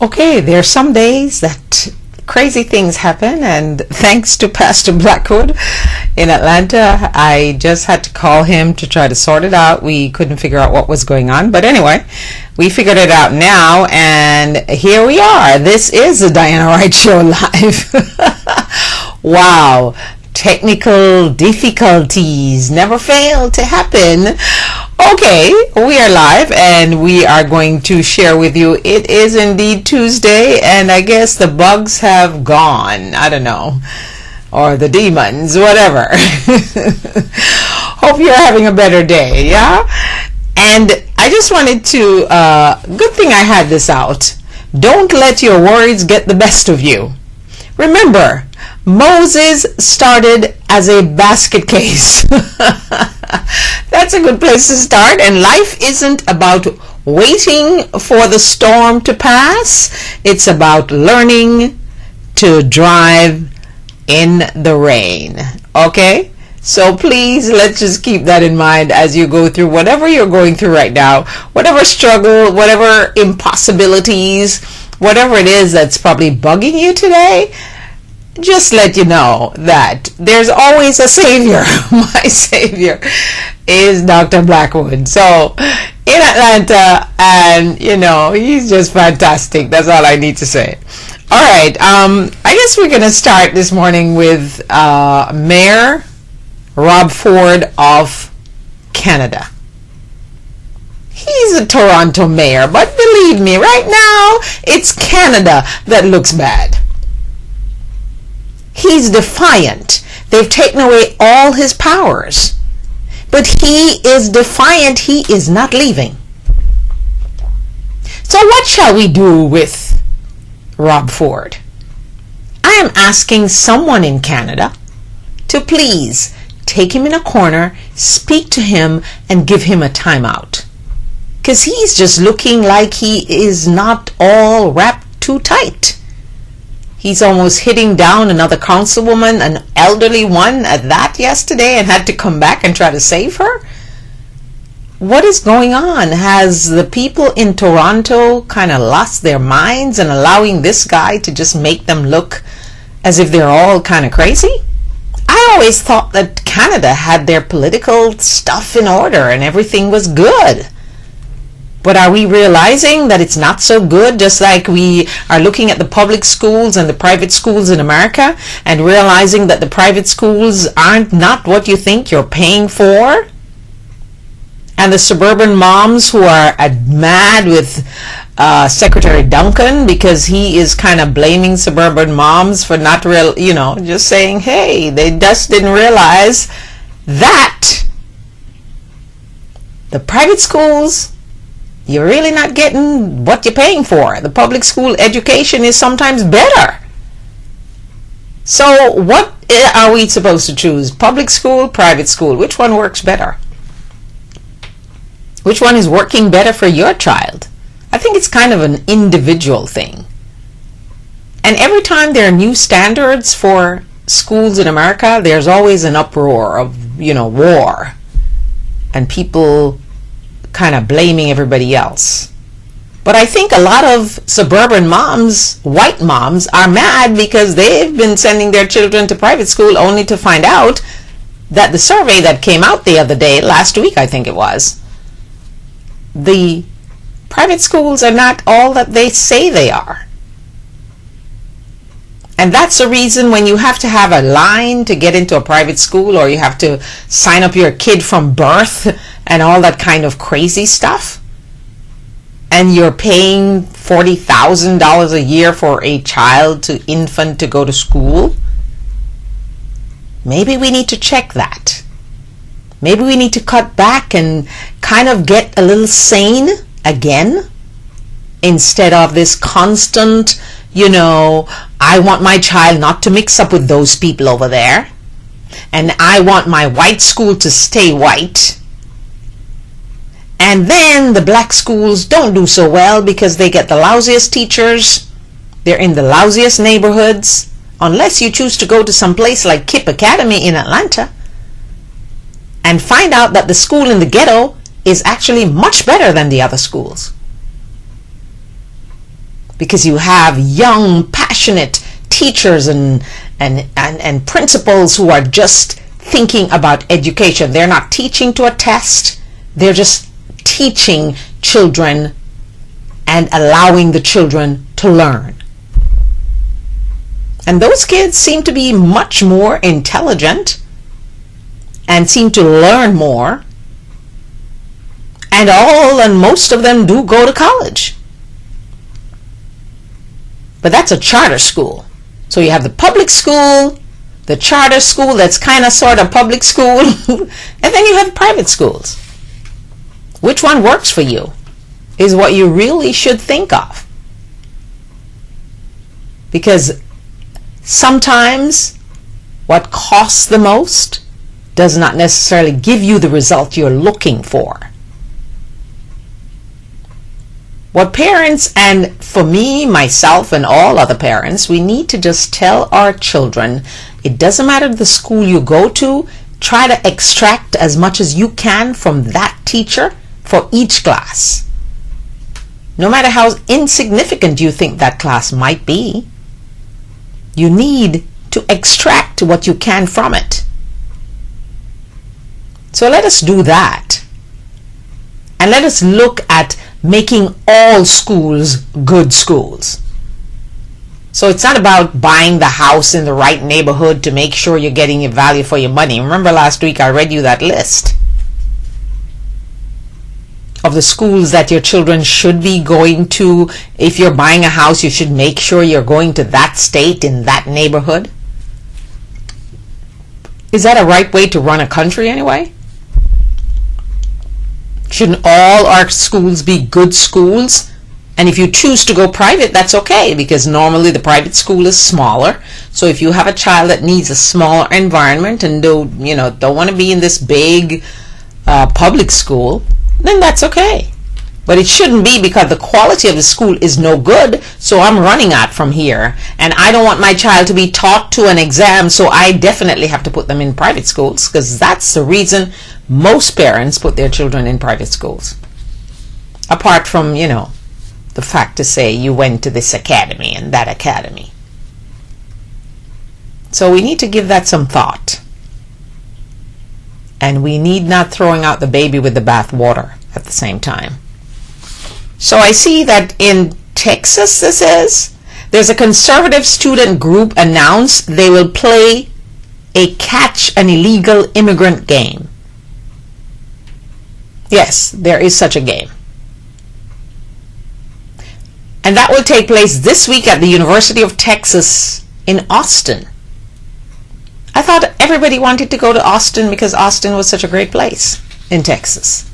Okay, there are some days that crazy things happen, and thanks to Pastor Blackwood in Atlanta, I just had to call him to try to sort it out. We couldn't figure out what was going on, but anyway, we figured it out now, and here we are. This is the Diana Wright Show live. Wow, technical difficulties never fail to happen. Okay, we are live and we are going to share with you. It is indeed Tuesday, and I guess the bugs have gone. I don't know. Or the demons, whatever. Hope you're having a better day, yeah? And I just wanted to, good thing I had this out. Don't let your worries get the best of you. Remember, Moses started as a basket case. That's a good place to start. And life isn't about waiting for the storm to pass. It's about learning to drive in the rain. Okay? So please, let's just keep that in mind as you go through whatever you're going through right now, whatever struggle, whatever impossibilities, whatever it is that's probably bugging you today. Just let you know that there's always a savior. My savior is Dr. Blackwood. So in Atlanta, and he's just fantastic. That's all I need to say. All right. I guess we're going to start this morning with Mayor Rob Ford of Canada. He's a Toronto mayor, but believe me, right now it's Canada that looks bad. He's defiant. They've taken away all his powers. But he is defiant. He is not leaving. So what shall we do with Rob Ford? I am asking someone in Canada to please take him in a corner, speak to him, and give him a timeout. Because he's just looking like he is not all wrapped too tight. He's almost hitting down another councilwoman, an elderly one at that, yesterday, and had to come back and try to save her. What is going on? Has the people in Toronto kind of lost their minds and allowing this guy to just make them look as if they're all kind of crazy? I always thought that Canada had their political stuff in order and everything was good. But are we realizing that it's not so good, just like we are looking at the public schools and the private schools in America and realizing that the private schools aren't not what you think you're paying for? And the suburban moms who are mad with Secretary Duncan because he is kind of blaming suburban moms for not just saying, hey, they just didn't realize that the private schools, you're really not getting what you're paying for. The public school education is sometimes better. So what are we supposed to choose? Public school, private school? Which one works better? Which one is working better for your child? I think it's kind of an individual thing. And every time there are new standards for schools in America, there's always an uproar of, war. And people kind of blaming everybody else. But I think a lot of suburban moms, white moms, are mad because they've been sending their children to private school only to find out that the survey that came out the other day, last week I think it was, the private schools are not all that they say they are. And that's the reason when you have to have a line to get into a private school, or you have to sign up your kid from birth and all that kind of crazy stuff, and you're paying $40,000 a year for a infant to go to school, maybe we need to check that. Maybe we need to cut back and kind of get a little sane again, instead of this constant, I want my child not to mix up with those people over there, and I want my white school to stay white. And then the black schools don't do so well because they get the lousiest teachers. They're in the lousiest neighborhoods, unless you choose to go to some place like KIPP Academy in Atlanta and find out that the school in the ghetto is actually much better than the other schools. because you have young, passionate teachers and principals who are just thinking about education. They're not teaching to a test. They're just teaching children and allowing the children to learn. And those kids seem to be much more intelligent and seem to learn more. And most of them do go to college. But that's a charter school. So you have the public school, the charter school that's kind of sort of public school, and then you have private schools. Which one works for you is what you really should think of. Because sometimes what costs the most does not necessarily give you the result you're looking for. What parents, and for me, myself, and all other parents, we need to just tell our children, it doesn't matter the school you go to, try to extract as much as you can from that teacher for each class. No matter how insignificant you think that class might be, you need to extract what you can from it. So let us do that. And let us look at making all schools good schools. So it's not about buying the house in the right neighborhood to make sure you're getting your value for your money. Remember last week I read you that list of the schools that your children should be going to. If you're buying a house, you should make sure you're going to that state in that neighborhood. Is that a right way to run a country anyway? Shouldn't all our schools be good schools? And if you choose to go private, that's okay, because normally the private school is smaller. So if you have a child that needs a smaller environment and don't want to be in this big public school, then that's okay. But it shouldn't be because the quality of the school is no good, so I'm running out from here. And I don't want my child to be taught to an exam, so I definitely have to put them in private schools, because that's the reason most parents put their children in private schools. Apart from, the fact to say you went to this academy and that academy. So we need to give that some thought. And we need not throwing out the baby with the bathwater at the same time. So I see that in Texas, there's a conservative student group announced they will play a catch an illegal immigrant game. Yes, there is such a game. And that will take place this week at the University of Texas in Austin. I thought everybody wanted to go to Austin because Austin was such a great place in Texas.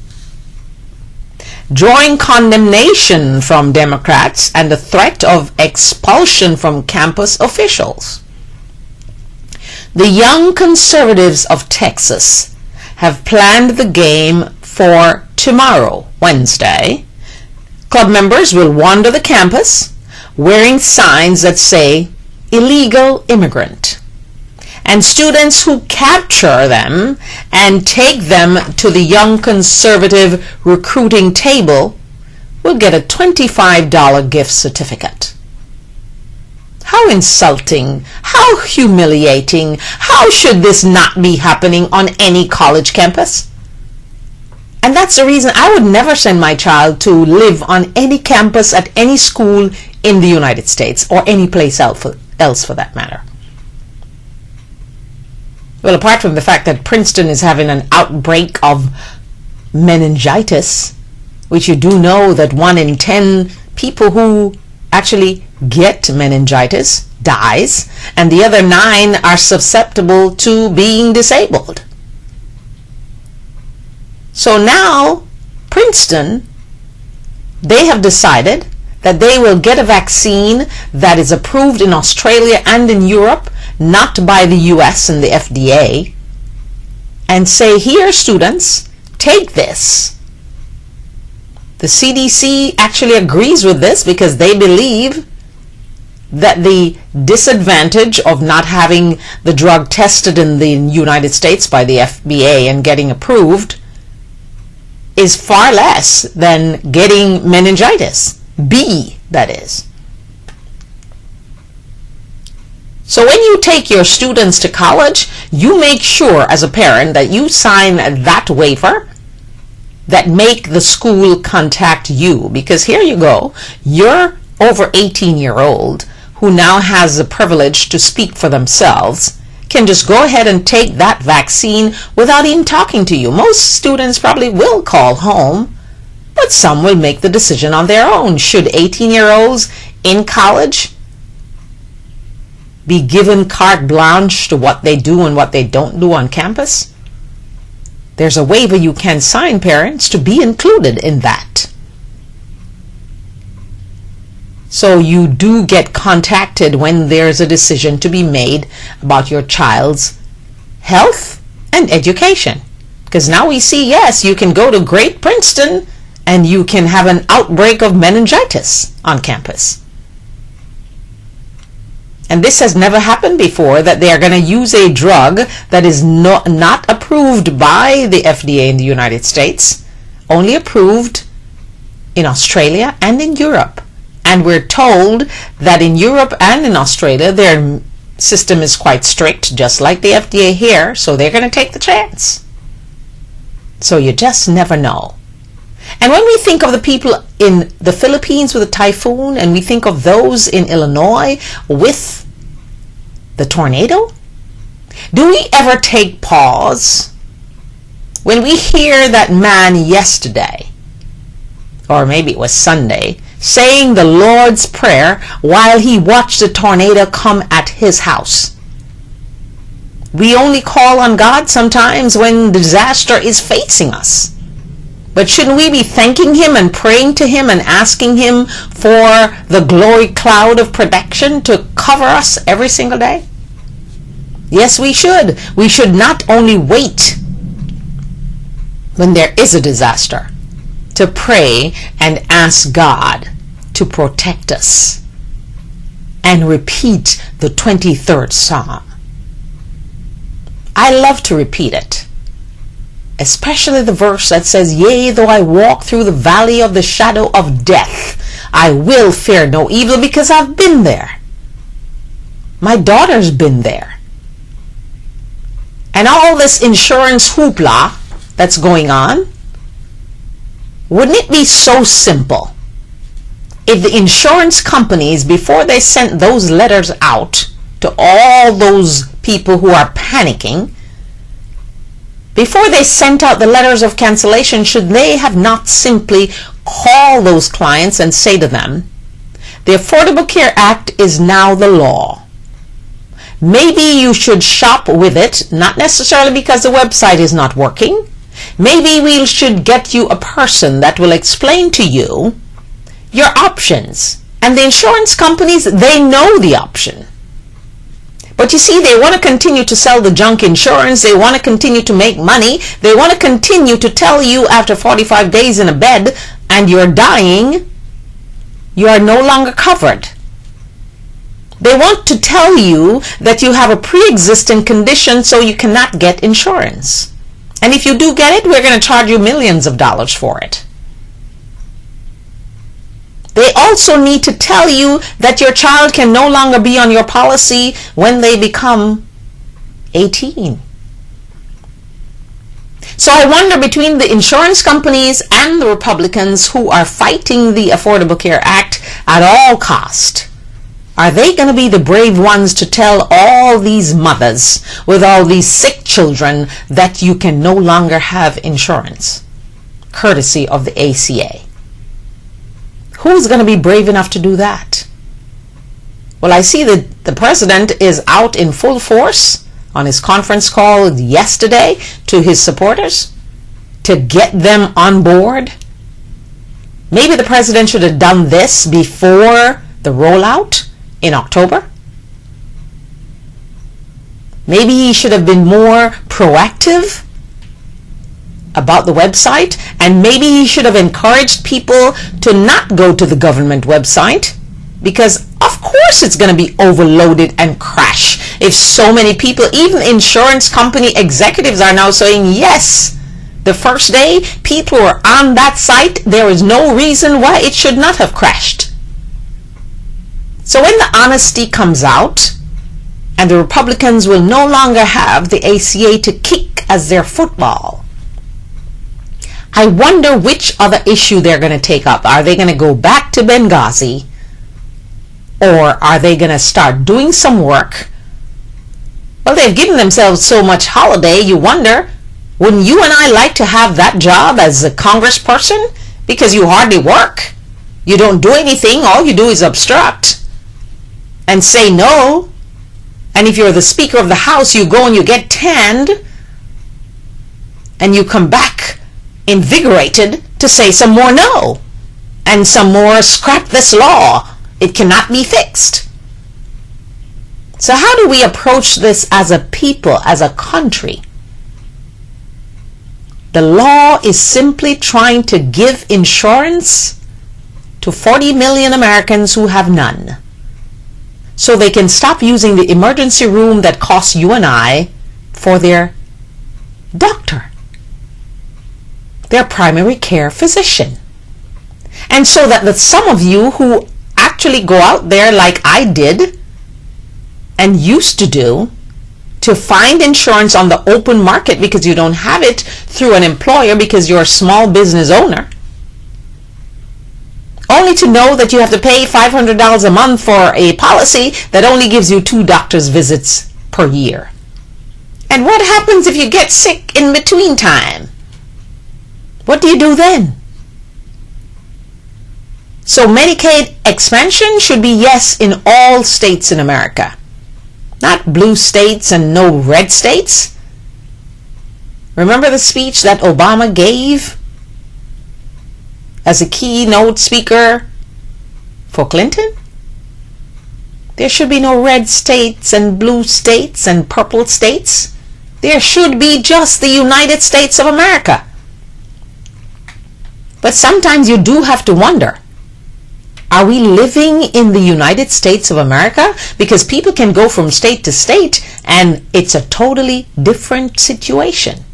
Drawing condemnation from Democrats and the threat of expulsion from campus officials. The Young Conservatives of Texas have planned the game for tomorrow, Wednesday. Club members will wander the campus wearing signs that say illegal immigrant. And students who capture them and take them to the Young Conservative recruiting table will get a $25 gift certificate. How insulting, how humiliating, how should this not be happening on any college campus? And that's the reason I would never send my child to live on any campus at any school in the United States or any place else for that matter. Well, apart from the fact that Princeton is having an outbreak of meningitis, which you do know that 1 in 10 people who actually get meningitis dies, and the other 9 are susceptible to being disabled. So now, Princeton, they have decided that they will get a vaccine that is approved in Australia and in Europe, not by the US and the FDA, and say, here, students, take this. The CDC actually agrees with this because they believe that the disadvantage of not having the drug tested in the United States by the FDA and getting approved is far less than getting meningitis, B, that is. So when you take your students to college, you make sure as a parent that you sign that waiver that make the school contact you, because here you go, you're over 18-year-old who now has the privilege to speak for themselves, can just go ahead and take that vaccine without even talking to you. Most students probably will call home, but some will make the decision on their own. Should 18-year-olds in college be given carte blanche to what they do and what they don't do on campus? There's a waiver you can sign, parents, to be included in that. So you do get contacted when there's a decision to be made about your child's health and education. Because now we see, yes, you can go to Great Princeton and you can have an outbreak of meningitis on campus. And this has never happened before, that they are going to use a drug that is not approved by the FDA in the United States, only approved in Australia and in Europe. And we're told that in Europe and in Australia, their system is quite strict, just like the FDA here, so they're going to take the chance. So you just never know. And when we think of the people in the Philippines with the typhoon, and we think of those in Illinois with the tornado, do we ever take pause when we hear that man yesterday, or maybe it was Sunday, saying the Lord's Prayer while he watched the tornado come at his house? We only call on God sometimes when disaster is facing us. But shouldn't we be thanking him and praying to him and asking him for the glory cloud of protection to cover us every single day? Yes, we should. We should not only wait when there is a disaster to pray and ask God to protect us and repeat the 23rd Psalm. I love to repeat it, especially the verse that says, "Yea, though I walk through the valley of the shadow of death, I will fear no evil," because I've been there. My daughter's been there. And all this insurance hoopla that's going on, wouldn't it be so simple if the insurance companies, before they sent those letters out to all those people who are panicking, before they sent out the letters of cancellation, should they have not simply called those clients and say to them, the Affordable Care Act is now the law. Maybe you should shop with it, not necessarily because the website is not working. Maybe we should get you a person that will explain to you your options. And the insurance companies, they know the option. But you see, they want to continue to sell the junk insurance. They want to continue to make money. They want to continue to tell you after 45 days in a bed and you're dying, you are no longer covered. They want to tell you that you have a pre-existing condition, so you cannot get insurance. And if you do get it, we're going to charge you millions of dollars for it. They also need to tell you that your child can no longer be on your policy when they become 18. So I wonder, between the insurance companies and the Republicans who are fighting the Affordable Care Act at all cost, are they going to be the brave ones to tell all these mothers with all these sick children that you can no longer have insurance, courtesy of the ACA? Who's going to be brave enough to do that? Well, I see that the president is out in full force on his conference call yesterday to his supporters to get them on board. Maybe the president should have done this before the rollout in October. Maybe he should have been more proactive about the website, and maybe he should have encouraged people to not go to the government website, because of course it's going to be overloaded and crash if so many people, even insurance company executives, are now saying, yes, the first day people were on that site, there is no reason why it should not have crashed. So when the honesty comes out, And the Republicans will no longer have the ACA to kick as their football. I wonder which other issue they're going to take up. Are they going to go back to Benghazi? Or are they going to start doing some work? Well, they've given themselves so much holiday, you wonder, wouldn't you and I like to have that job as a congressperson? Because you hardly work. You don't do anything. All you do is obstruct and say no. And if you're the Speaker of the House, you go and you get tanned and you come back invigorated to say some more no and some more scrap this law. It cannot be fixed. So how do we approach this as a people, as a country? The law is simply trying to give insurance to 40 million Americans who have none, so they can stop using the emergency room that costs you and I for their doctor, their primary care physician. And so that some of you who actually go out there like I did and used to do, to find insurance on the open market because you don't have it through an employer because you're a small business owner, only to know that you have to pay $500 a month for a policy that only gives you 2 doctor's visits per year. And what happens if you get sick in between time? What do you do then? So Medicaid expansion should be yes in all states in America. Not blue states and no red states. Remember the speech that Obama gave as a keynote speaker for Clinton? There should be no red states and blue states and purple states. There should be just the United States of America. But sometimes you do have to wonder, are we living in the United States of America? Because people can go from state to state and it's a totally different situation.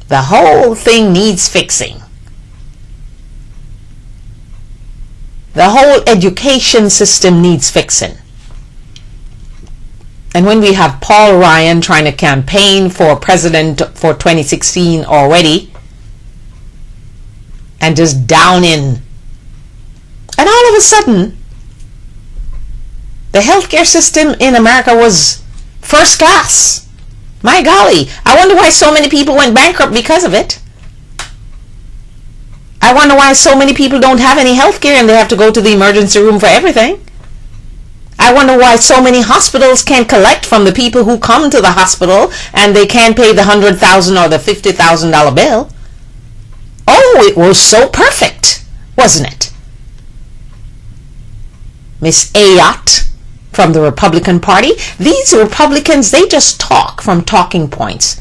The whole thing needs fixing. The whole education system needs fixing. And when we have Paul Ryan trying to campaign for president for 2016 already, and just down in, and all of a sudden the healthcare system in America was first class. My golly, I wonder why so many people went bankrupt because of it. I wonder why so many people don't have any health care and they have to go to the emergency room for everything. I wonder why so many hospitals can't collect from the people who come to the hospital and they can't pay the $100,000 or the $50,000 bill. Oh, it was so perfect, wasn't it? Miss Ayotte from the Republican Party. These Republicans, they just talk from talking points.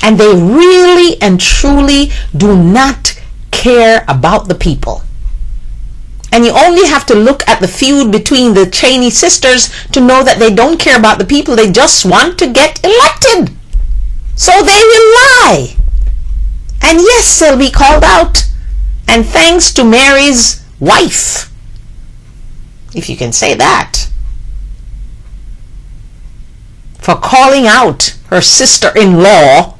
And they really and truly do not care about the people. And you only have to look at the feud between the Cheney sisters to know that they don't care about the people. They just want to get elected. So they will lie. And yes, they'll be called out. And thanks to Mary's wife, if you can say that, for calling out her sister-in-law,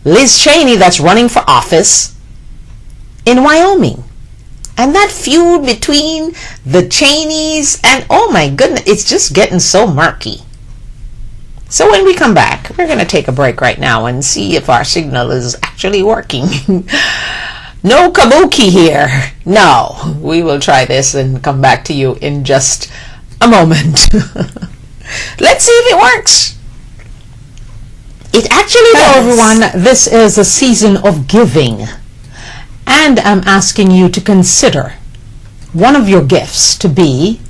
Liz Cheney, that's running for office in Wyoming. And that feud between the Cheneys and, oh my goodness, it's just getting so murky. So when we come back, we're going to take a break right now and see if our signal is actually working. No kabuki here. No, we will try this and come back to you in just a moment. Let's see if it works. It actually does. Hello everyone, this is a season of giving. And I'm asking you to consider one of your gifts to be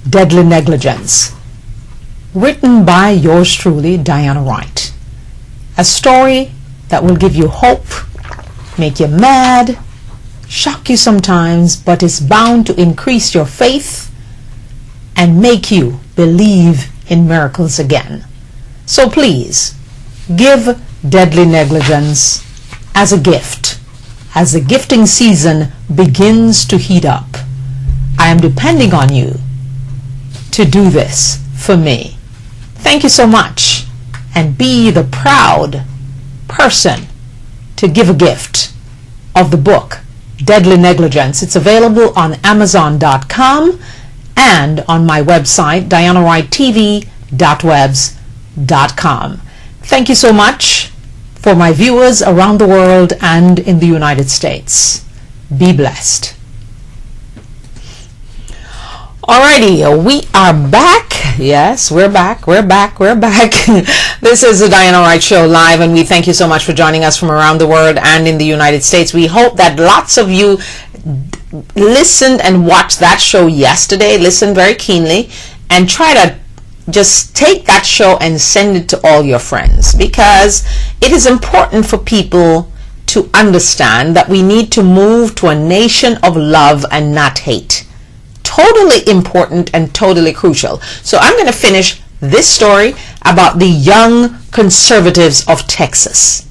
Deadly Negligence, written by yours truly, Diana Wright. A story that will give you hope, make you mad, shock you sometimes, but is bound to increase your faith and make you believe in miracles again. So please, give Deadly Negligence as a gift. As the gifting season begins to heat up, I am depending on you to do this for me. Thank you so much. And be the proud person to give a gift of the book, Deadly Negligence. It's available on Amazon.com and on my website, DianaWrightTV.webs.com. Thank you so much for my viewers around the world and in the United States. Be blessed. Alrighty, we are back. Yes, we're back. This is the Diana Wright Show live, and we thank you so much for joining us from around the world and in the United States. We hope that lots of you listened and watched that show yesterday, listened very keenly, and try to just take that show and send it to all your friends, because it is important for people to understand that we need to move to a nation of love and not hate. Totally important and totally crucial. So I'm going to finish this story about the young conservatives of Texas.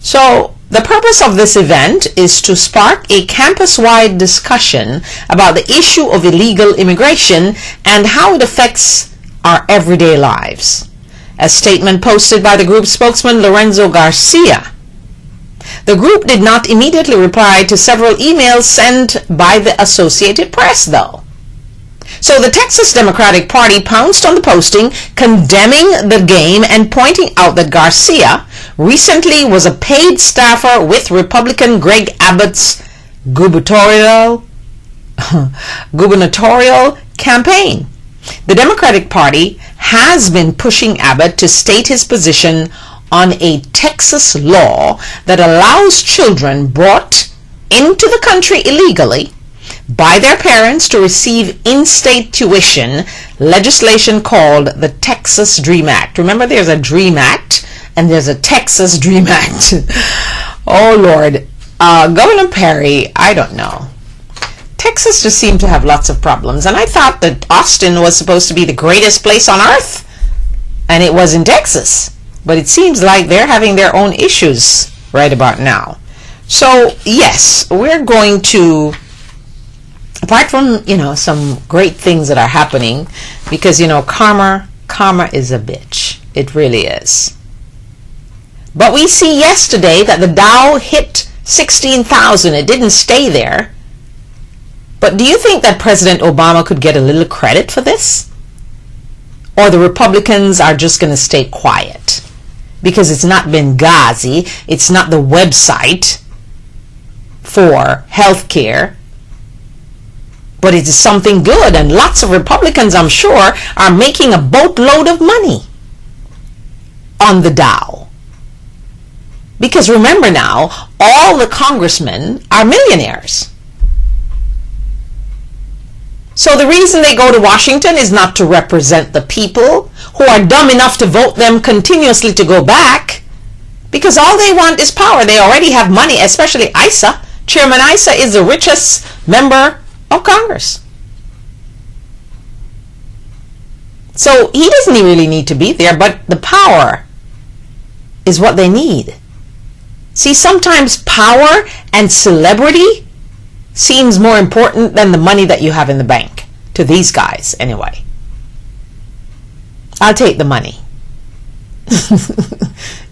So the purpose of this event is to spark a campus-wide discussion about the issue of illegal immigration and how it affects our everyday lives. A statement posted by the group's spokesman Lorenzo Garcia. The group did not immediately reply to several emails sent by the Associated Press, though. So the Texas Democratic Party pounced on the posting, condemning the game and pointing out that Garcia recently was a paid staffer with Republican Greg Abbott's gubernatorial campaign. The Democratic Party has been pushing Abbott to state his position on a Texas law that allows children brought into the country illegally by their parents to receive in-state tuition, legislation called the Texas Dream Act. Remember, there's a Dream Act and there's a Texas Dream Act. Oh Lord, Governor Perry, I don't know. Texas just seemed to have lots of problems, and I thought that Austin was supposed to be the greatest place on earth, and it was in Texas. But it seems like they're having their own issues right about now. So yes, we're going to, apart from, some great things that are happening, because, karma is a bitch. It really is. But we see yesterday that the Dow hit 16,000. It didn't stay there. But do you think that President Obama could get a little credit for this? Or the Republicans are just going to stay quiet? Because it's not Benghazi, it's not the website for health care, but it is something good, and lots of Republicans, I'm sure, are making a boatload of money on the Dow. Because remember now, all the congressmen are millionaires. So the reason they go to Washington is not to represent the people who are dumb enough to vote them continuously to go back, because all they want is power. They already have money, especially Issa. Chairman Issa is the richest member of Congress. So he doesn't really need to be there, but the power is what they need. See, sometimes power and celebrity seems more important than the money that you have in the bank, to these guys anyway. I'll take the money.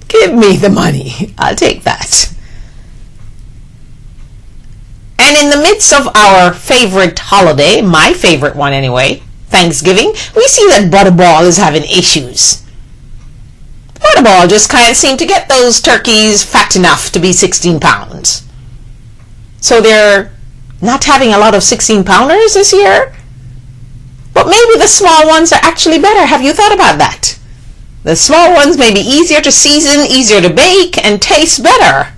Give me the money. I'll take that. And in the midst of our favorite holiday, my favorite one anyway, Thanksgiving, we see that Butterball is having issues. Butterball just can't seem to get those turkeys fat enough to be 16 pounds. So they're not having a lot of 16-pounders this year? But maybe the small ones are actually better. Have you thought about that? The small ones may be easier to season, easier to bake, and taste better.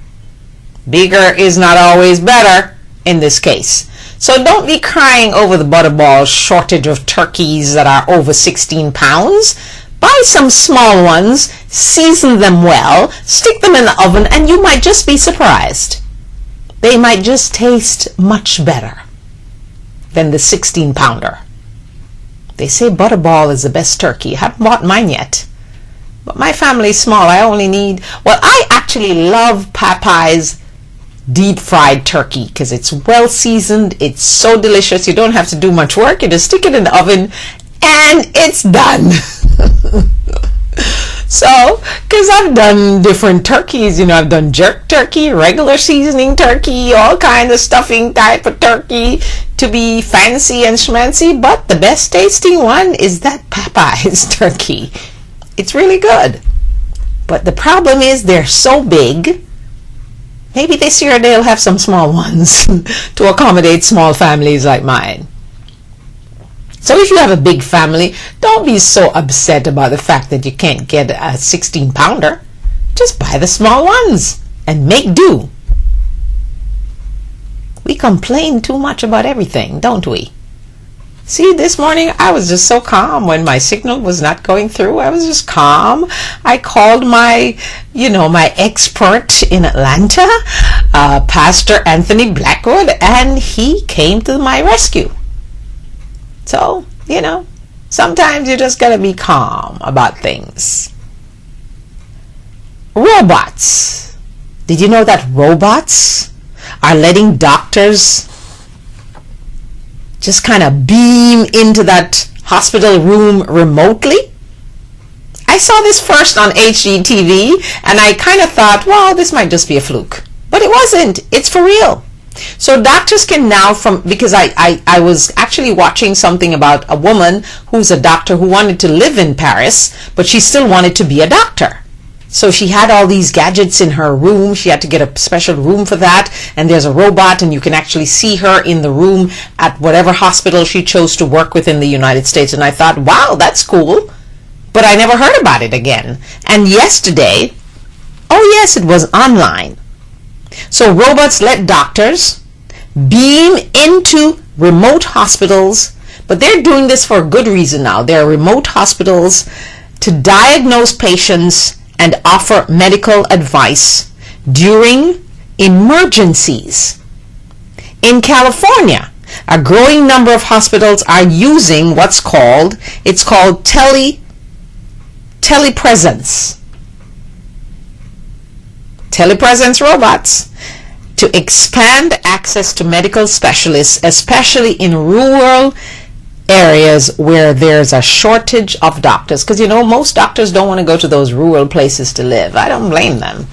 Bigger is not always better in this case. So don't be crying over the Butterball shortage of turkeys that are over 16 pounds. Buy some small ones, season them well, stick them in the oven, and you might just be surprised. They might just taste much better than the 16-pounder. They say Butterball is the best turkey. I haven't bought mine yet. But my family's small. I only need... Well, I actually love Popeye's deep fried turkey because it's well seasoned. It's so delicious. You don't have to do much work. You just stick it in the oven and it's done. So, because I've done different turkeys, I've done jerk turkey, regular seasoning turkey, all kinds of stuffing type of turkey to be fancy and schmancy, but the best tasting one is that Popeye's turkey. It's really good. But the problem is they're so big. Maybe this year they'll have some small ones to accommodate small families like mine. So if you have a big family, don't be so upset about the fact that you can't get a 16-pounder. Just buy the small ones and make do. We complain too much about everything, don't we? See, this morning I was just so calm when my signal was not going through. I was just calm. I called my expert in Atlanta, Pastor Anthony Blackwood, and he came to my rescue. So, sometimes you just gotta be calm about things. Robots. Did you know that robots are letting doctors just kind of beam into that hospital room remotely? I saw this first on HGTV and I kind of thought, well, this might just be a fluke. But it wasn't. It's for real. So doctors can now, because I was actually watching something about a woman who's a doctor who wanted to live in Paris, but she still wanted to be a doctor. So she had all these gadgets in her room. She had to get a special room for that. And there's a robot and you can actually see her in the room at whatever hospital she chose to work with in the United States. And I thought, wow, that's cool. But I never heard about it again. And yesterday, oh yes, it was online. So robots let doctors beam into remote hospitals, but they're doing this for a good reason now. They're remote hospitals to diagnose patients and offer medical advice during emergencies. In California, a growing number of hospitals are using what's called telepresence. Telepresence robots to expand access to medical specialists, especially in rural areas where there's a shortage of doctors. Because most doctors don't want to go to those rural places to live. I don't blame them.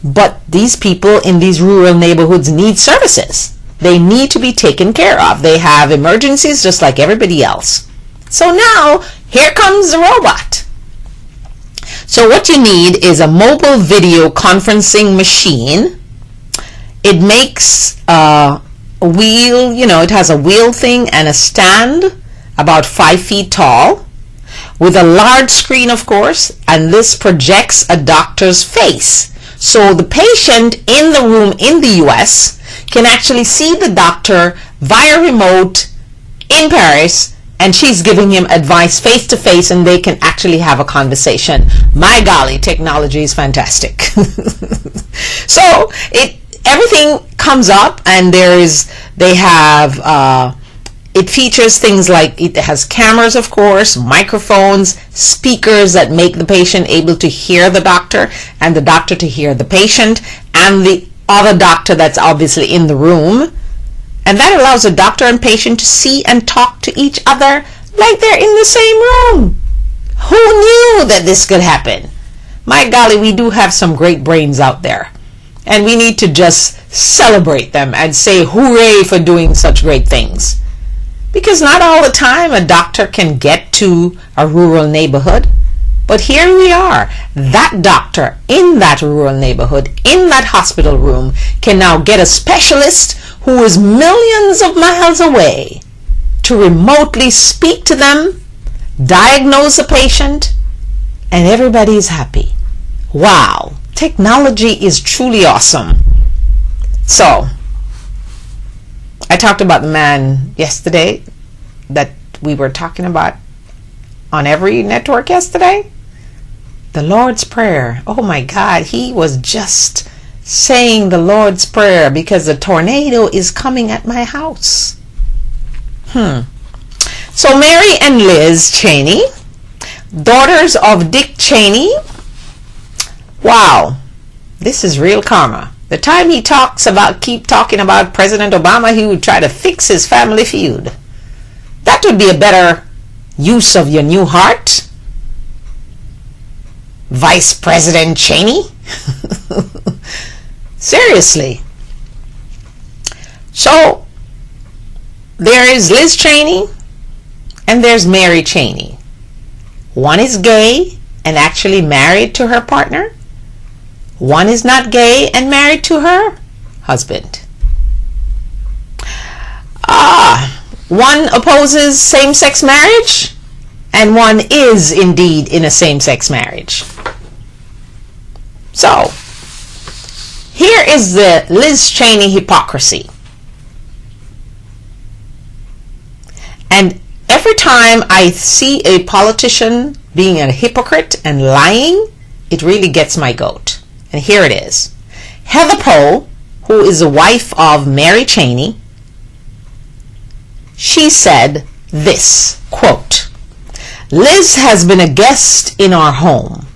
But these people in these rural neighborhoods need services. They need to be taken care of. They have emergencies just like everybody else. So now, here comes the robot. So what you need is a mobile video conferencing machine. It makes a wheel, it has a wheel thing and a stand about 5 feet tall with a large screen, of course, and this projects a doctor's face. So the patient in the room in the US can actually see the doctor via remote in Paris, and she's giving him advice face to face, and they can actually have a conversation. My golly, technology is fantastic. So everything comes up, and it features things like, it has cameras, of course, microphones, speakers that make the patient able to hear the doctor and the doctor to hear the patient and the other doctor that's obviously in the room. And that allows the doctor and patient to see and talk to each other like they're in the same room. Who knew that this could happen? My golly, we do have some great brains out there. And we need to just celebrate them and say hooray for doing such great things. Because not all the time a doctor can get to a rural neighborhood. But here we are. That doctor in that rural neighborhood, in that hospital room, can now get a specialist who is millions of miles away to remotely speak to them, diagnose a patient, and everybody is happy. Wow, technology is truly awesome. So, I talked about the man yesterday that we were talking about on every network yesterday. The Lord's Prayer. Oh my God, he was just saying the Lord's Prayer because the tornado is coming at my house. So Mary and Liz Cheney, daughters of Dick Cheney. Wow. This is real karma. The time he keep talking about President Obama, he would try to fix his family feud. That would be a better use of your new heart, Vice President Cheney. Seriously. So there is Liz Cheney and there's Mary Cheney. One is gay and actually married to her partner. One is not gay and married to her husband. One opposes same-sex marriage, and one is indeed in a same-sex marriage. So, here is the Liz Cheney hypocrisy. And every time I see a politician being a hypocrite and lying, it really gets my goat. And here it is. Heather Poe, who is the wife of Mary Cheney, she said this, quote, "Liz has been a guest in our home,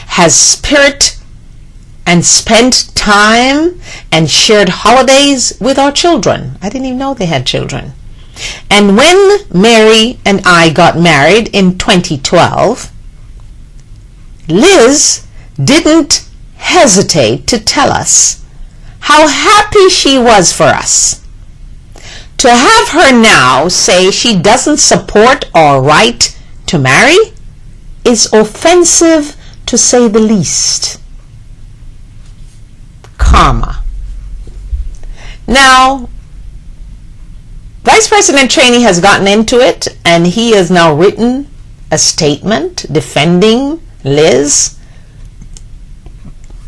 has spirit and spent time and shared holidays with our children." I didn't even know they had children. "And when Mary and I got married in 2012, Liz didn't hesitate to tell us how happy she was for us. To have her now say she doesn't support our right to marry is offensive, to say the least." Karma. Now, Vice President Cheney has gotten into it, and he has now written a statement defending Liz.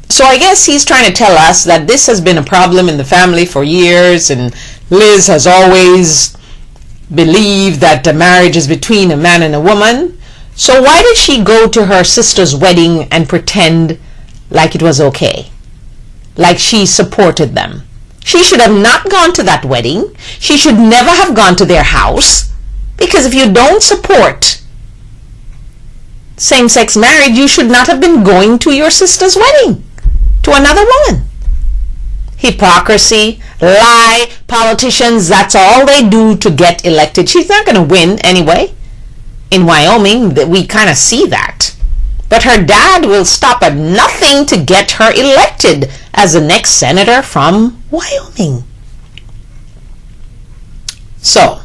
So I guess he's trying to tell us that this has been a problem in the family for years, and Liz has always believed that the marriage is between a man and a woman. So why did she go to her sister's wedding and pretend like it was okay? Like she supported them? She should have not gone to that wedding. She should never have gone to their house. Because if you don't support same-sex marriage, you should not have been going to your sister's wedding, to another woman. Hypocrisy, lie, politicians, that's all they do to get elected. She's not going to win anyway. In Wyoming, we kind of see that. But her dad will stop at nothing to get her elected as the next senator from Wyoming. So,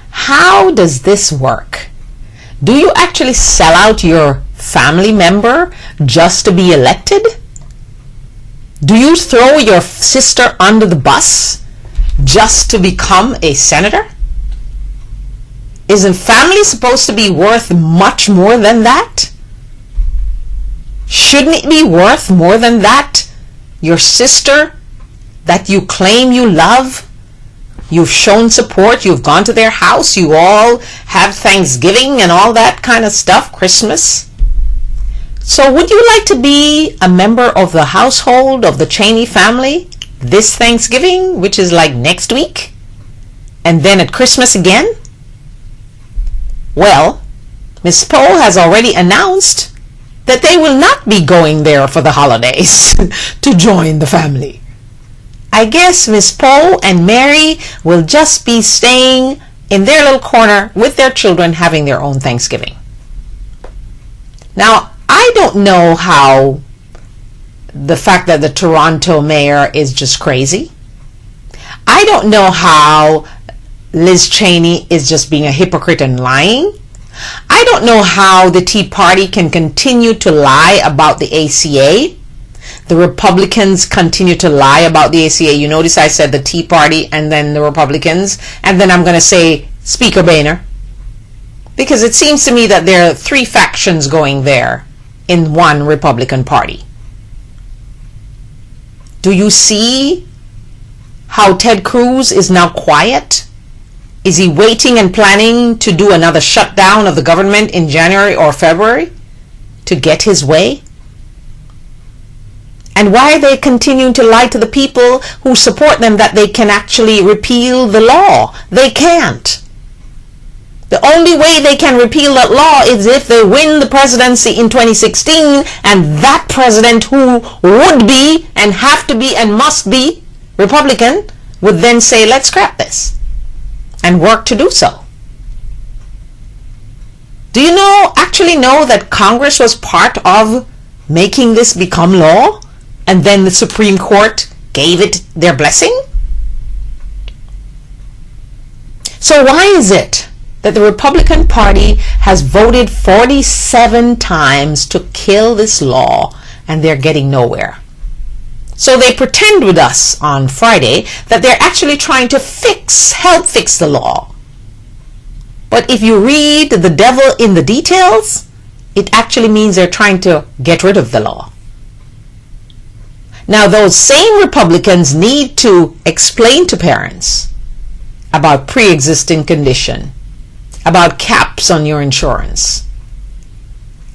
how does this work? Do you actually sell out your family member just to be elected? Do you throw your sister under the bus just to become a senator? Isn't family supposed to be worth much more than that? Shouldn't it be worth more than that? Your sister that you claim you love, you've shown support, you've gone to their house, you all have Thanksgiving and all that kind of stuff, Christmas. So would you like to be a member of the household of the Cheney family this Thanksgiving, which is like next week, and then at Christmas again? Well, Ms. Poe has already announced that they will not be going there for the holidays to join the family. I guess Ms. Poe and Mary will just be staying in their little corner with their children having their own Thanksgiving. Now, I don't know how the fact that the Toronto mayor is just crazy. I don't know how Liz Cheney is just being a hypocrite and lying. I don't know how the Tea Party can continue to lie about the ACA. The Republicans continue to lie about the ACA. You notice I said the Tea Party and then the Republicans, and then I'm going to say Speaker Boehner. Because it seems to me that there are three factions going there in one Republican Party. Do you see how Ted Cruz is now quiet? Is he waiting and planning to do another shutdown of the government in January or February to get his way? And why are they continuing to lie to the people who support them that they can actually repeal the law? They can't. The only way they can repeal that law is if they win the presidency in 2016, and that president, who would be and have to be and must be Republican, would then say, let's scrap this, and work to do so. Do you actually know that Congress was part of making this become law, and then the Supreme Court gave it their blessing? So why is it that the Republican Party has voted 47 times to kill this law, and they're getting nowhere? So they pretend with us on Friday that they're actually trying to help fix the law. But if you read the devil in the details, it actually means they're trying to get rid of the law. Now, those same Republicans need to explain to parents about pre-existing condition, about caps on your insurance,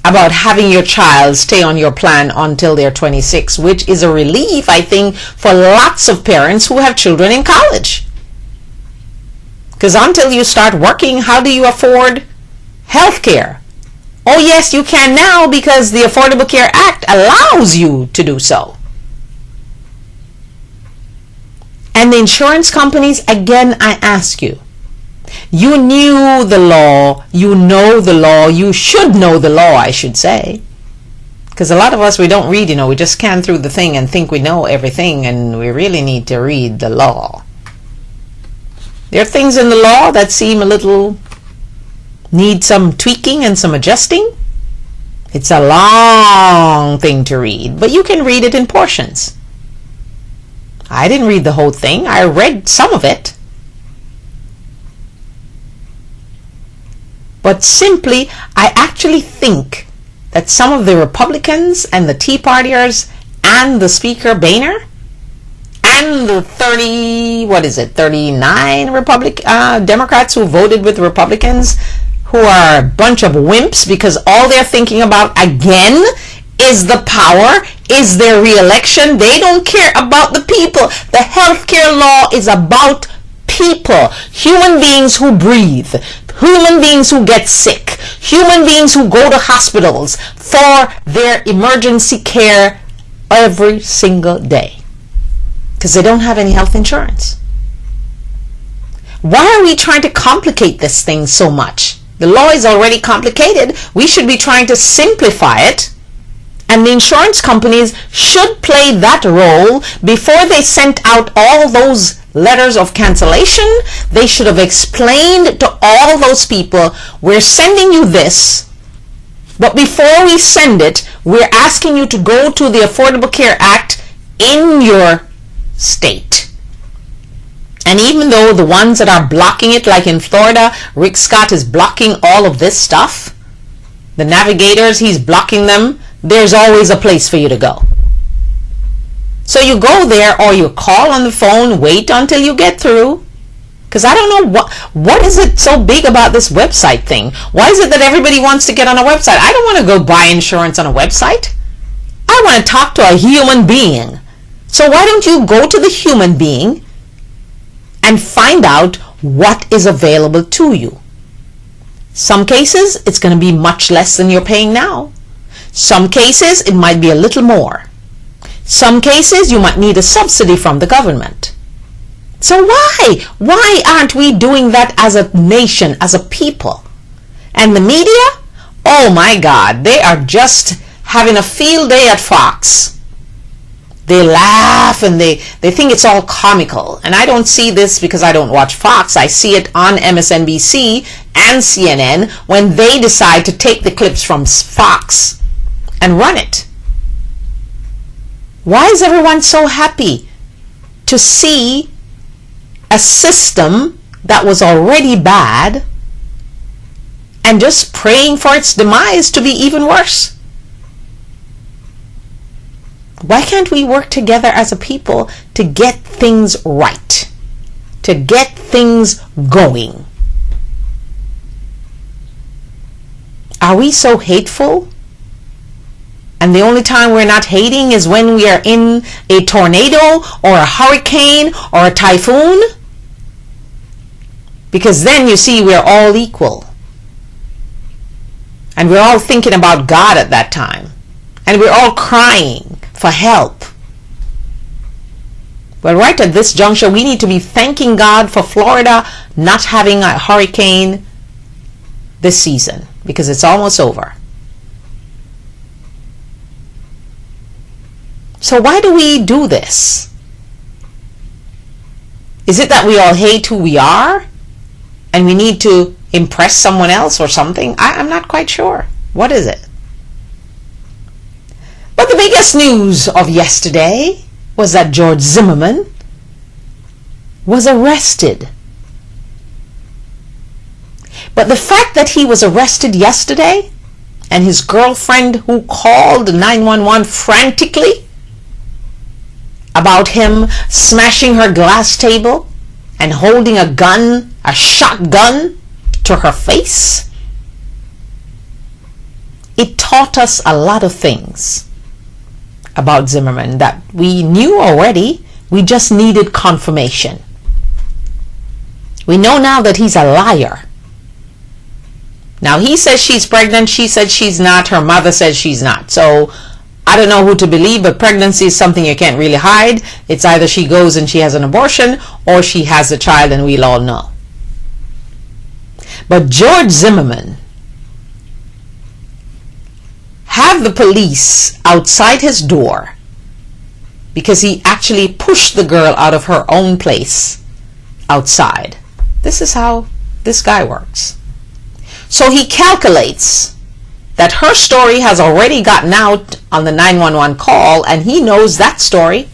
about having your child stay on your plan until they're 26, which is a relief, I think, for lots of parents who have children in college. Because until you start working, how do you afford health care? Oh yes, you can now, because the Affordable Care Act allows you to do so. And the insurance companies, again, I ask you, you knew the law, you know the law, you should know the law, I should say. Because a lot of us, we don't read, we just scan through the thing and think we know everything, and we really need to read the law. There are things in the law that seem need some tweaking and some adjusting. It's a long thing to read, but you can read it in portions. I didn't read the whole thing. I read some of it. But simply, I actually think that some of the Republicans and the Tea Partiers and the Speaker Boehner and the 39 Democrats who voted with Republicans, who are a bunch of wimps because all they're thinking about again is the power, is their re-election. They don't care about the people. The healthcare law is about people, human beings who breathe, human beings who get sick, human beings who go to hospitals for their emergency care every single day because they don't have any health insurance. Why are we trying to complicate this thing so much? The law is already complicated. We should be trying to simplify it. And the insurance companies should play that role. Before they sent out all those letters of cancellation, they should have explained to all those people, we're sending you this, but before we send it, we're asking you to go to the Affordable Care Act in your state. And even though the ones that are blocking it, like in Florida, Rick Scott is blocking all of this stuff, the navigators, he's blocking them, there's always a place for you to go. So you go there, or you call on the phone, wait until you get through. Because I don't know what is it so big about this website thing? Why is it that everybody wants to get on a website? I don't want to go buy insurance on a website. I want to talk to a human being. So why don't you go to the human being and find out what is available to you? Some cases, it's going to be much less than you're paying now. Some cases, it might be a little more. Some cases, you might need a subsidy from the government. So why aren't we doing that as a nation, as a people? And the media? Oh my God, they are just having a field day at Fox. They laugh and they think it's all comical. And I don't see this because I don't watch Fox. I see it on MSNBC and CNN when they decide to take the clips from Fox and run it. Why is everyone so happy to see a system that was already bad and just praying for its demise to be even worse? Why can't we work together as a people to get things right, to get things going? Are we so hateful? And the only time we're not hating is when we are in a tornado or a hurricane or a typhoon? Because then you see we're all equal. And we're all thinking about God at that time. And we're all crying for help. Well, right at this juncture, we need to be thanking God for Florida not having a hurricane this season, because it's almost over. So why do we do this? Is it that we all hate who we are and we need to impress someone else or something? I'm not quite sure. What is it? But the biggest news of yesterday was that George Zimmerman was arrested. But the fact that he was arrested yesterday and his girlfriend who called 911 frantically about him smashing her glass table and holding a gun, a shotgun, to her face, it taught us a lot of things about Zimmerman that we knew already. We just needed confirmation. We know now that he's a liar. Now he says she's pregnant, she said she's not, her mother says she's not. So I don't know who to believe, but pregnancy is something you can't really hide. It's either she goes and she has an abortion or she has a child, and we'll all know. But George Zimmerman have the police outside his door because he actually pushed the girl out of her own place outside. This is how this guy works. So he calculates that her story has already gotten out on the 911 call, and he knows that story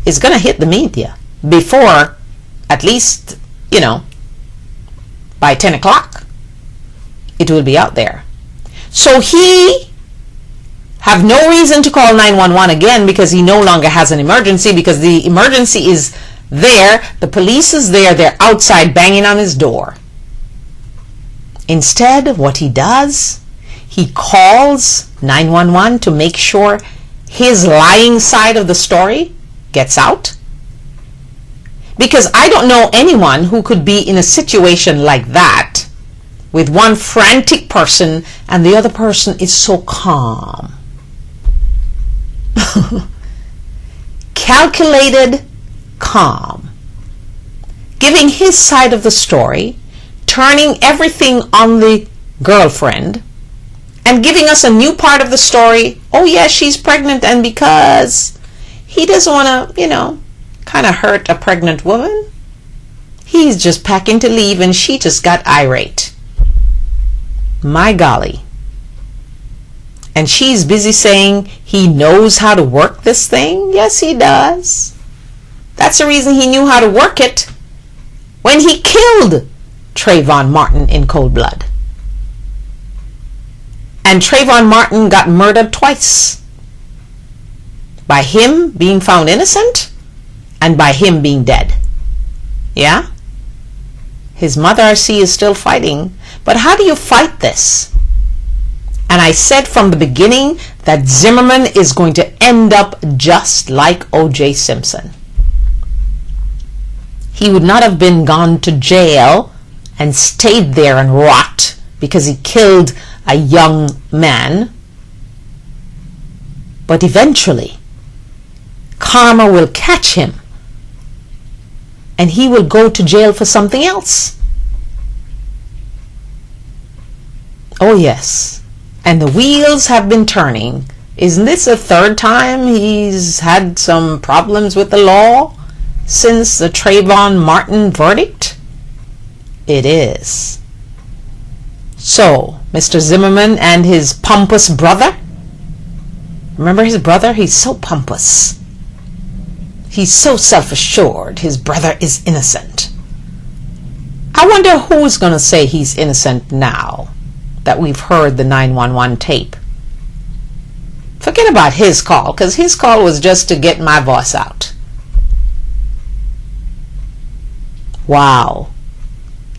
is going to hit the media before, at least, by 10 o'clock. It will be out there. So he have no reason to call 911 again because he no longer has an emergency, because the emergency is there, the police is there, they're outside banging on his door. Instead, what he does, he calls 911 to make sure his lying side of the story gets out. Because I don't know anyone who could be in a situation like that with one frantic person and the other person is so calm. Calculated, calm. Giving his side of the story, turning everything on the girlfriend, and giving us a new part of the story. Oh yeah, she's pregnant, and because he doesn't want to, kind of hurt a pregnant woman, he's just packing to leave, and she just got irate. My golly. And she's busy saying he knows how to work this thing. Yes, he does. That's the reason he knew how to work it when he killed Trayvon Martin in cold blood. And Trayvon Martin got murdered twice. By him being found innocent and by him being dead. Yeah? His mother, I see, is still fighting. But how do you fight this? And I said from the beginning that Zimmerman is going to end up just like O.J. Simpson. He would not have been gone to jail and stayed there and rot because he killed a young man. But eventually, karma will catch him and he will go to jail for something else. Oh yes. And the wheels have been turning. Isn't this the third time he's had some problems with the law since the Trayvon Martin verdict? It is. So, Mr. Zimmerman and his pompous brother. Remember his brother? He's so pompous. He's so self-assured. His brother is innocent. I wonder who's going to say he's innocent now that we've heard the 911 tape. Forget about his call, because his call was just to get my voice out. Wow.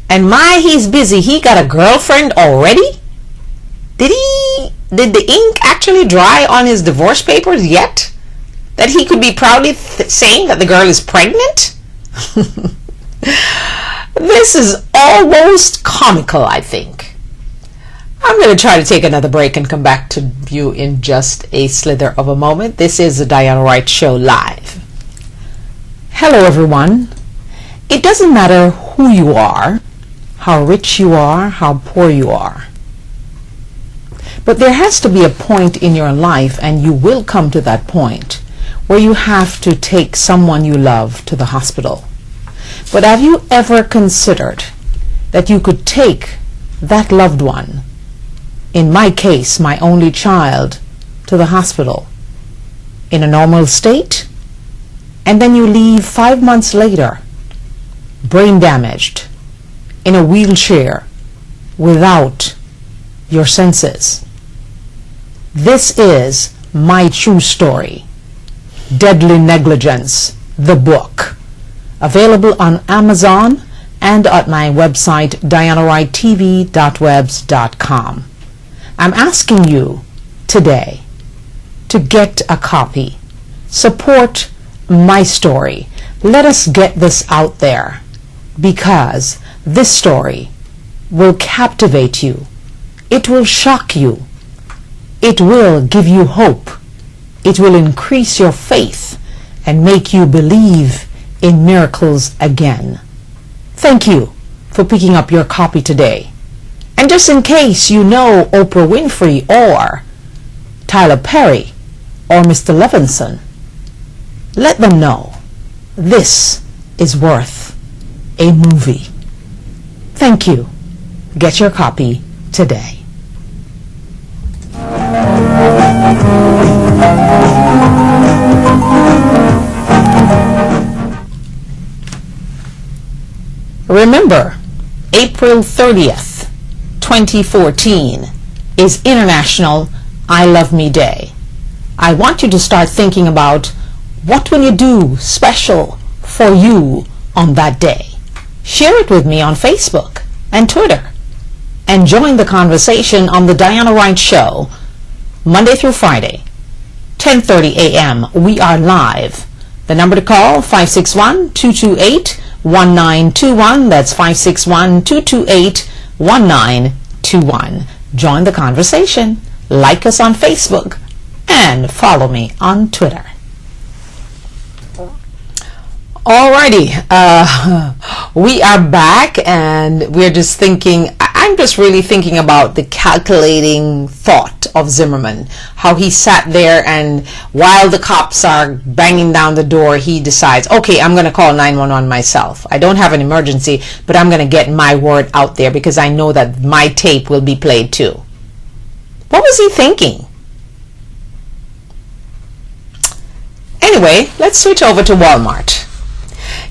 And he's busy. He got a girlfriend already? Did the ink actually dry on his divorce papers yet? That he could be proudly saying that the girl is pregnant? This is almost comical, I think. I'm going to try to take another break and come back to you in just a slither of a moment. This is the Diana Wright Show live. Hello, everyone. It doesn't matter who you are, how rich you are, how poor you are. But there has to be a point in your life, and you will come to that point, where you have to take someone you love to the hospital. But have you ever considered that you could take that loved one, in my case, my only child, to the hospital in a normal state, and then you leave 5 months later, brain damaged, in a wheelchair, without your senses? This is my true story, Deadly Negligence, the book, available on Amazon and at my website, dianawrighttv.webs.com. I'm asking you today to get a copy. Support my story. Let us get this out there, because this story will captivate you. It will shock you. It will give you hope. It will increase your faith and make you believe in miracles again. Thank you for picking up your copy today. And just in case you know Oprah Winfrey or Tyler Perry or Mr. Levinson, let them know this is worth a movie. Thank you. Get your copy today. Remember, April 30th, 2014 is International I Love Me Day. I want you to start thinking about what will you do special for you on that day. Share it with me on Facebook and Twitter, and join the conversation on the Diana Wright Show, Monday through Friday, 10:30 a.m. We are live. The number to call, 561-228-1921. That's 561-228-1921. Join the conversation. Like us on Facebook and follow me on Twitter. Alrighty, we are back, and we're just thinking, I'm just really thinking about the calculating thought of Zimmerman, how he sat there, and while the cops are banging down the door, he decides, okay, I'm going to call 911 myself. I don't have an emergency, but I'm going to get my word out there because I know that my tape will be played too. What was he thinking? Anyway, let's switch over to Walmart.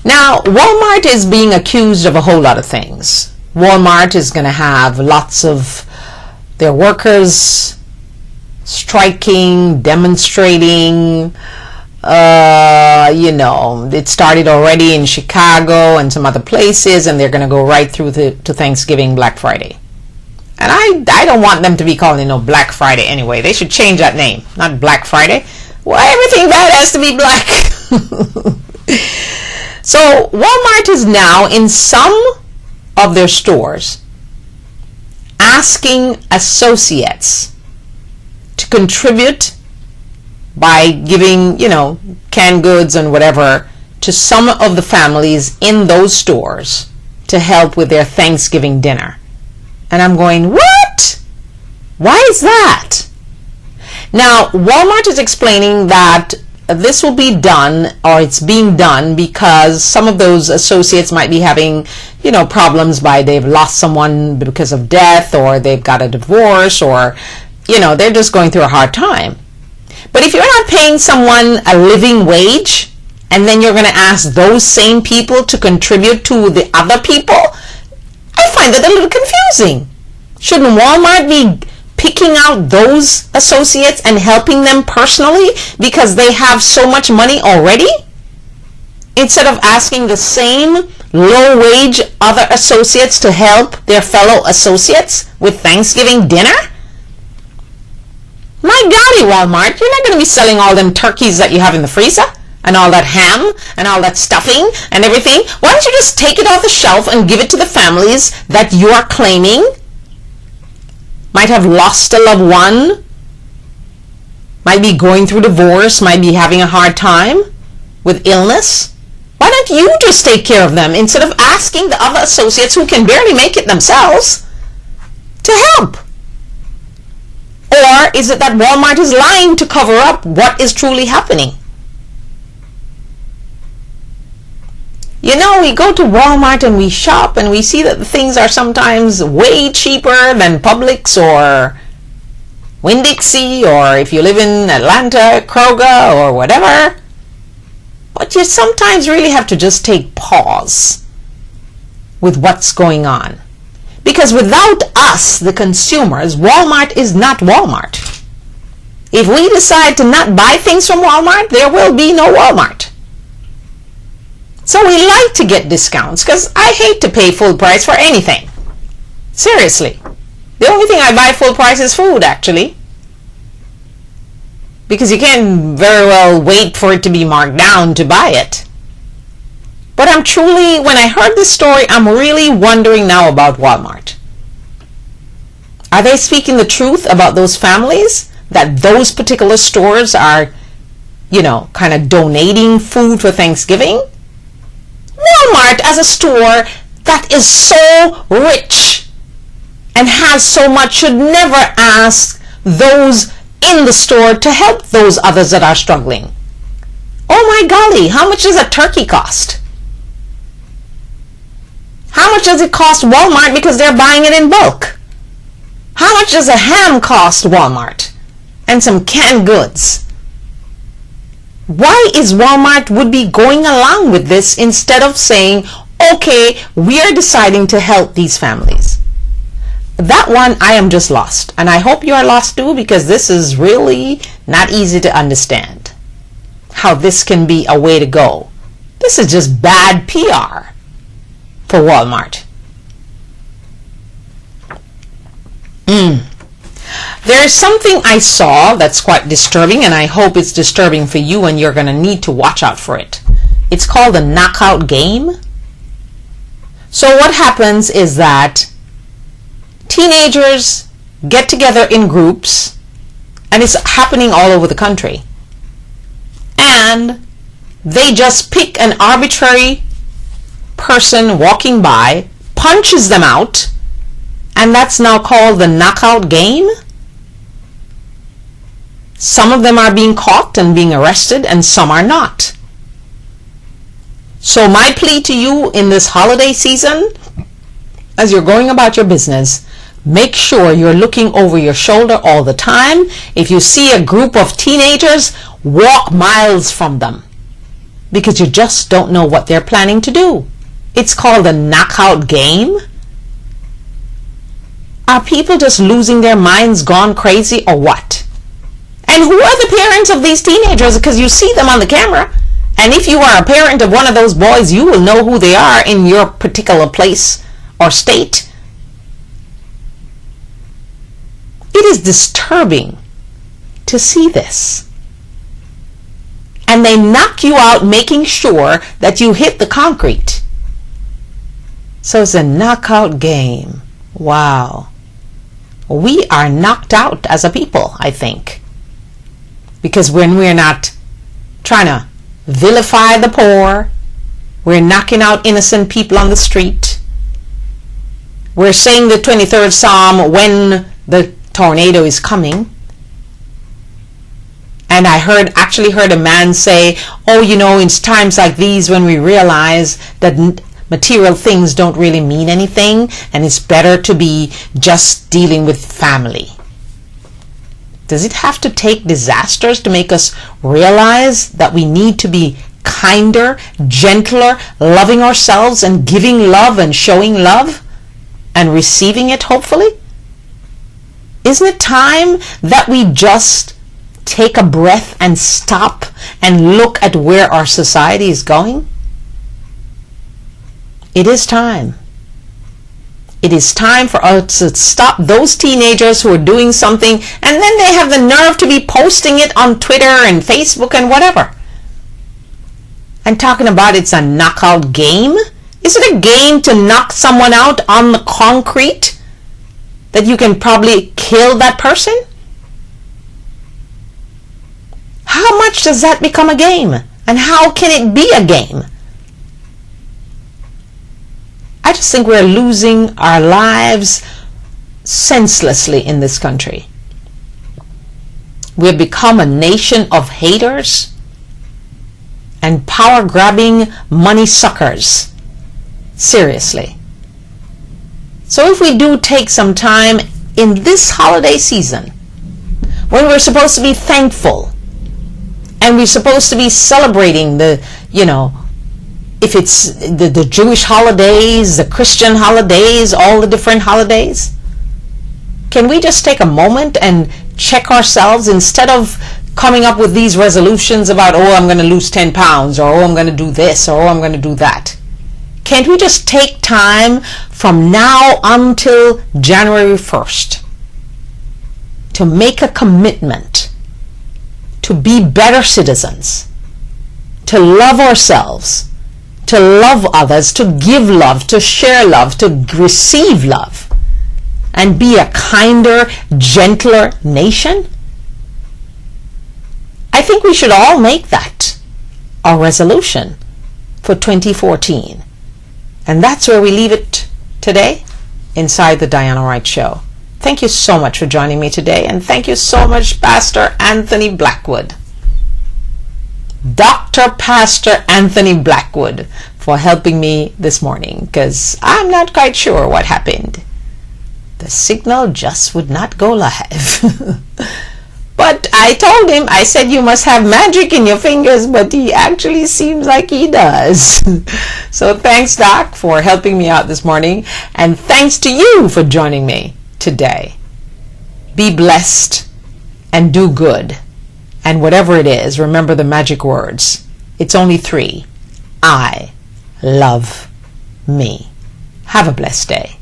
Now, Walmart is being accused of a whole lot of things. Walmart is going to have lots of their workers striking, demonstrating. It started already in Chicago and some other places, and they're going to go right through to Thanksgiving, Black Friday. And I don't want them to be calling it Black Friday anyway. They should change that name, not Black Friday. Well, everything bad has to be black. So Walmart is now in some of their stores asking associates to contribute by giving, canned goods and whatever to some of the families in those stores to help with their Thanksgiving dinner. And I'm going, what? Why is that? Now, Walmart is explaining that this will be done, or it's being done, because some of those associates might be having, problems by they've lost someone because of death, or they've got a divorce, or, they're just going through a hard time. But if you're not paying someone a living wage, and then you're going to ask those same people to contribute to the other people, I find that a little confusing. Shouldn't Walmart be picking out those associates and helping them personally because they have so much money already, instead of asking the same low-wage other associates to help their fellow associates with Thanksgiving dinner? My golly, Walmart, you're not going to be selling all them turkeys that you have in the freezer. and all that ham and all that stuffing and everything, why don't you just take it off the shelf and give it to the families that you are claiming might have lost a loved one, might be going through divorce, might be having a hard time with illness? Why don't you just take care of them instead of asking the other associates who can barely make it themselves to help? Or is it that Walmart is lying to cover up what is truly happening? You know, we go to Walmart and we shop and we see that the things are sometimes way cheaper than Publix or Winn-Dixie, or if you live in Atlanta, Kroger or whatever. But you sometimes really have to just take pause with what's going on. Because without us, the consumers, Walmart is not Walmart. If we decide to not buy things from Walmart, there will be no Walmart. So we like to get discounts because I hate to pay full price for anything. Seriously. The only thing I buy full price is food, actually. Because you can't very well wait for it to be marked down to buy it. But I'm truly, when I heard this story, I'm really wondering now about Walmart. Are they speaking the truth about those families? That those particular stores are, you know, kind of donating food for Thanksgiving? Walmart as a store that is so rich and has so much should never ask those in the store to help those others that are struggling. Oh my golly, how much does a turkey cost? How much does it cost Walmart because they're buying it in bulk? How much does a ham cost Walmart? And some canned goods. Why is Walmart would be going along with this instead of saying, okay, we are deciding to help these families? That one, I am just lost. And I hope you are lost too, because this is really not easy to understand how this can be a way to go. This is just bad PR for Walmart. There is something I saw that's quite disturbing, and I hope it's disturbing for you, and you're going to need to watch out for it. It's called the knockout game. So what happens is that teenagers get together in groups, and it's happening all over the country. And they just pick an arbitrary person walking by, punches them out, and that's now called the knockout game. Some of them are being caught and being arrested, and some are not. So my plea to you in this holiday season, as you're going about your business, make sure you're looking over your shoulder all the time. If you see a group of teenagers, walk miles from them, because you just don't know what they're planning to do. It's called a knockout game. Are people just losing their minds, gone crazy, or what? And who are the parents of these teenagers? Because you see them on the camera. And if you are a parent of one of those boys, you will know who they are in your particular place or state. It is disturbing to see this. And they knock you out making sure that you hit the concrete. So it's a knockout game. Wow. We are knocked out as a people, I think. Because when we're not trying to vilify the poor, we're knocking out innocent people on the street. We're saying the 23rd Psalm when the tornado is coming. And I actually heard a man say, oh, you know, in times like these when we realize that material things don't really mean anything, and it's better to be just dealing with family. Does it have to take disasters to make us realize that we need to be kinder, gentler, loving ourselves and giving love and showing love and receiving it, hopefully? Isn't it time that we just take a breath and stop and look at where our society is going? It is time. It is time for us to stop those teenagers who are doing something and then they have the nerve to be posting it on Twitter and Facebook and whatever. and talking about it's a knockout game. Is it a game to knock someone out on the concrete that you can probably kill that person? How much does that become a game? And how can it be a game? I just think we're losing our lives senselessly in this country. We've become a nation of haters and power-grabbing money suckers. Seriously. So if we do take some time in this holiday season, when we're supposed to be thankful, and we're supposed to be celebrating the, if it's the Jewish holidays, the Christian holidays, all the different holidays, can we just take a moment and check ourselves instead of coming up with these resolutions about, oh, I'm going to lose 10 pounds, or oh, I'm going to do this, or oh, I'm going to do that? Can't we just take time from now until January 1st to make a commitment to be better citizens, to love ourselves, to love others, to give love, to share love, to receive love, and be a kinder, gentler nation? I think we should all make that our resolution for 2014. And that's where we leave it today inside the Diana Wright Show. Thank you so much for joining me today, and thank you so much, Pastor Anthony Blackwood. Dr. Pastor Anthony Blackwood, for helping me this morning, because I'm not quite sure what happened. The signal just would not go live. But I told him, I said, you must have magic in your fingers, but he actually seems like he does. So thanks, Doc, for helping me out this morning, and thanks to you for joining me today. Be blessed and do good. And whatever it is, remember the magic words. It's only 3. I love me. Have a blessed day.